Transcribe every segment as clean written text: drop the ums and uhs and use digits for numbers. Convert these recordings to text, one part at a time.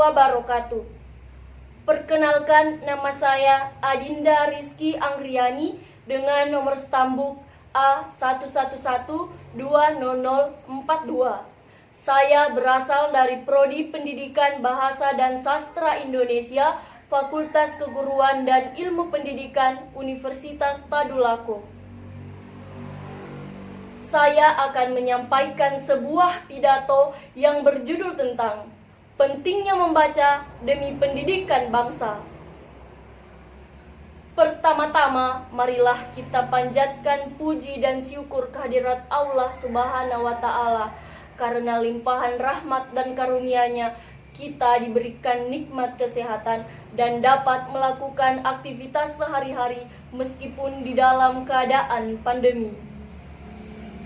wabarakatuh. Perkenalkan, nama saya Adinda Rizky Anggriani dengan nomor stambuk A111200042. Saya berasal dari Prodi Pendidikan Bahasa dan Sastra Indonesia, Fakultas Keguruan dan Ilmu Pendidikan Universitas Tadulako. Saya akan menyampaikan sebuah pidato yang berjudul tentang pentingnya membaca demi pendidikan bangsa. Pertama-tama, marilah kita panjatkan puji dan syukur kehadirat Allah Subhanahu wa Ta'ala, karena limpahan rahmat dan karunia-Nya kita diberikan nikmat kesehatan dan dapat melakukan aktivitas sehari-hari meskipun di dalam keadaan pandemi.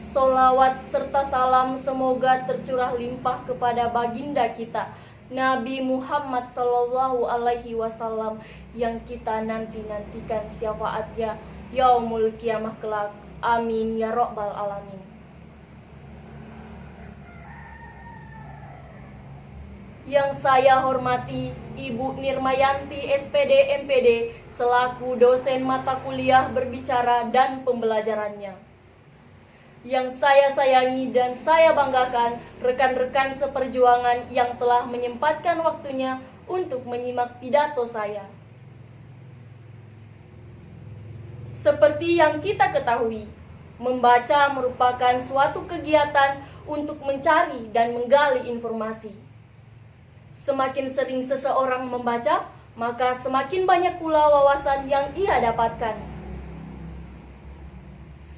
Sholawat serta salam semoga tercurah limpah kepada baginda kita Nabi Muhammad Sallallahu Alaihi Wasallam yang kita nantikan syafaatnya yaumul kiamah kelak. Amin ya rabbal alamin. Yang saya hormati Ibu Nirmayanti SPD MPD selaku dosen mata kuliah berbicara dan pembelajarannya. Yang saya sayangi dan saya banggakan rekan-rekan seperjuangan yang telah menyempatkan waktunya untuk menyimak pidato saya. Seperti yang kita ketahui, membaca merupakan suatu kegiatan untuk mencari dan menggali informasi. Semakin sering seseorang membaca, maka semakin banyak pula wawasan yang ia dapatkan.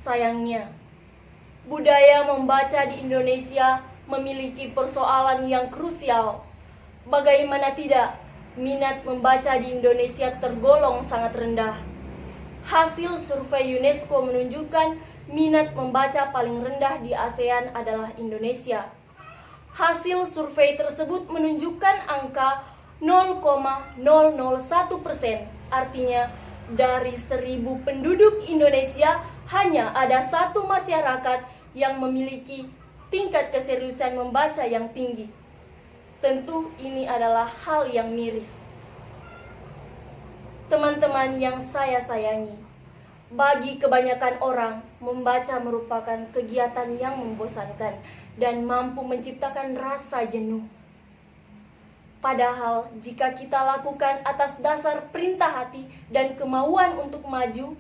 Sayangnya, budaya membaca di Indonesia memiliki persoalan yang krusial. Bagaimana tidak, minat membaca di Indonesia tergolong sangat rendah. Hasil survei UNESCO menunjukkan minat membaca paling rendah di ASEAN adalah Indonesia. Hasil survei tersebut menunjukkan angka 0,001%, artinya dari 1000 penduduk Indonesia hanya ada satu masyarakat yang memiliki tingkat keseriusan membaca yang tinggi. Tentu ini adalah hal yang miris. Teman-teman yang saya sayangi, bagi kebanyakan orang, membaca merupakan kegiatan yang membosankan dan mampu menciptakan rasa jenuh. Padahal, jika kita lakukan atas dasar perintah hati dan kemauan untuk maju,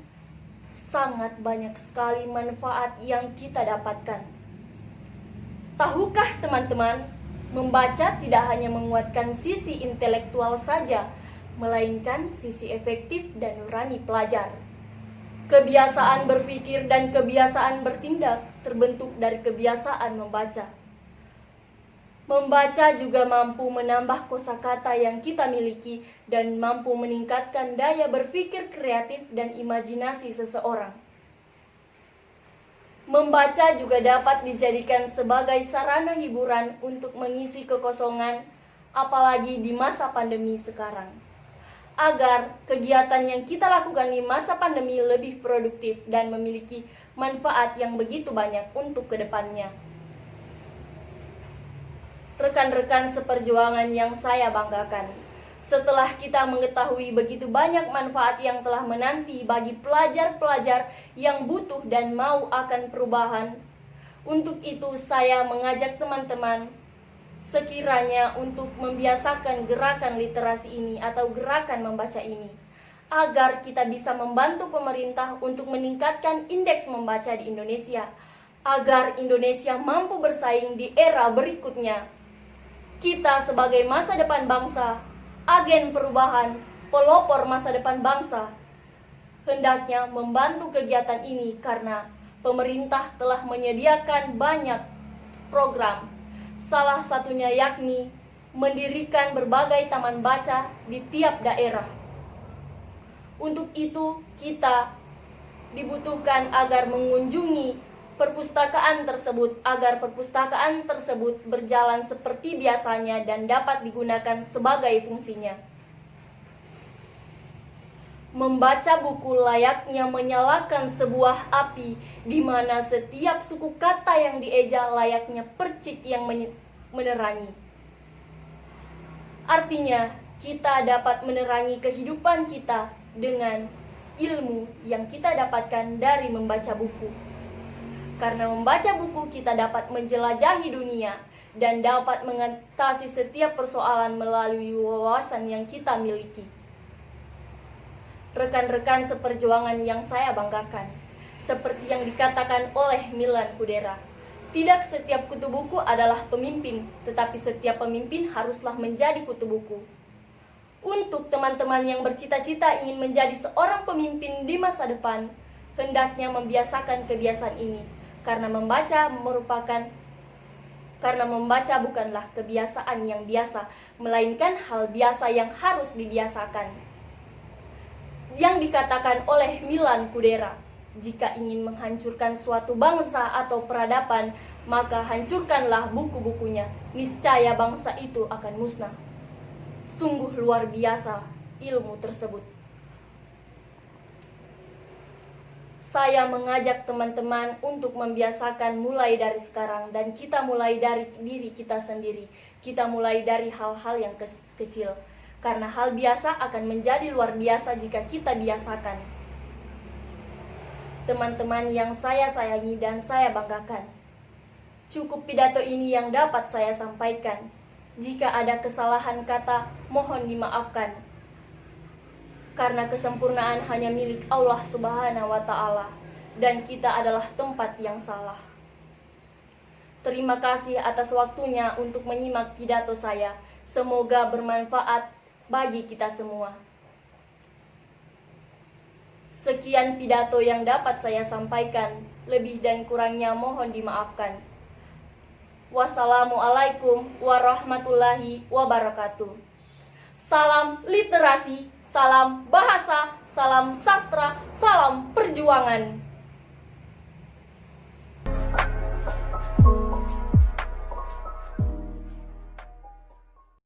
sangat banyak sekali manfaat yang kita dapatkan. Tahukah teman-teman, membaca tidak hanya menguatkan sisi intelektual saja, melainkan sisi efektif dan nurani pelajar. Kebiasaan berpikir dan kebiasaan bertindak terbentuk dari kebiasaan membaca. Membaca juga mampu menambah kosakata yang kita miliki dan mampu meningkatkan daya berpikir kreatif dan imajinasi seseorang. Membaca juga dapat dijadikan sebagai sarana hiburan untuk mengisi kekosongan, apalagi di masa pandemi sekarang. Agar kegiatan yang kita lakukan di masa pandemi lebih produktif dan memiliki manfaat yang begitu banyak untuk kedepannya. Rekan-rekan seperjuangan yang saya banggakan, setelah kita mengetahui begitu banyak manfaat yang telah menanti bagi pelajar-pelajar yang butuh dan mau akan perubahan, untuk itu saya mengajak teman-teman sekiranya untuk membiasakan gerakan literasi ini atau gerakan membaca ini, agar kita bisa membantu pemerintah untuk meningkatkan indeks membaca di Indonesia, agar Indonesia mampu bersaing di era berikutnya. Kita sebagai masa depan bangsa, agen perubahan, pelopor masa depan bangsa, hendaknya membantu kegiatan ini karena pemerintah telah menyediakan banyak program. Salah satunya yakni mendirikan berbagai taman baca di tiap daerah. Untuk itu, kita dibutuhkan agar mengunjungi perpustakaan tersebut agar perpustakaan tersebut berjalan seperti biasanya dan dapat digunakan sebagai fungsinya. Membaca buku layaknya menyalakan sebuah api, di mana setiap suku kata yang dieja layaknya percik yang menerangi. Artinya, kita dapat menerangi kehidupan kita dengan ilmu yang kita dapatkan dari membaca buku. Karena membaca buku, kita dapat menjelajahi dunia dan dapat mengatasi setiap persoalan melalui wawasan yang kita miliki. Rekan-rekan seperjuangan yang saya banggakan, seperti yang dikatakan oleh Milan Kundera, tidak setiap kutu buku adalah pemimpin, tetapi setiap pemimpin haruslah menjadi kutu buku. Untuk teman-teman yang bercita-cita ingin menjadi seorang pemimpin di masa depan, hendaknya membiasakan kebiasaan ini, karena membaca bukanlah kebiasaan yang biasa, melainkan hal biasa yang harus dibiasakan. Yang dikatakan oleh Milan Kundera, jika ingin menghancurkan suatu bangsa atau peradaban, maka hancurkanlah buku-bukunya, niscaya bangsa itu akan musnah. Sungguh luar biasa ilmu tersebut. Saya mengajak teman-teman untuk membiasakan mulai dari sekarang, dan kita mulai dari diri kita sendiri. Kita mulai dari hal-hal yang kecil, karena hal biasa akan menjadi luar biasa jika kita biasakan. Teman-teman yang saya sayangi dan saya banggakan, cukup pidato ini yang dapat saya sampaikan. Jika ada kesalahan kata, mohon dimaafkan. Karena kesempurnaan hanya milik Allah Subhanahu wa Ta'ala, dan kita adalah tempat yang salah. Terima kasih atas waktunya untuk menyimak pidato saya. Semoga bermanfaat bagi kita semua. Sekian pidato yang dapat saya sampaikan, lebih dan kurangnya mohon dimaafkan. Wassalamualaikum warahmatullahi wabarakatuh. Salam literasi, salam bahasa, salam sastra, salam perjuangan.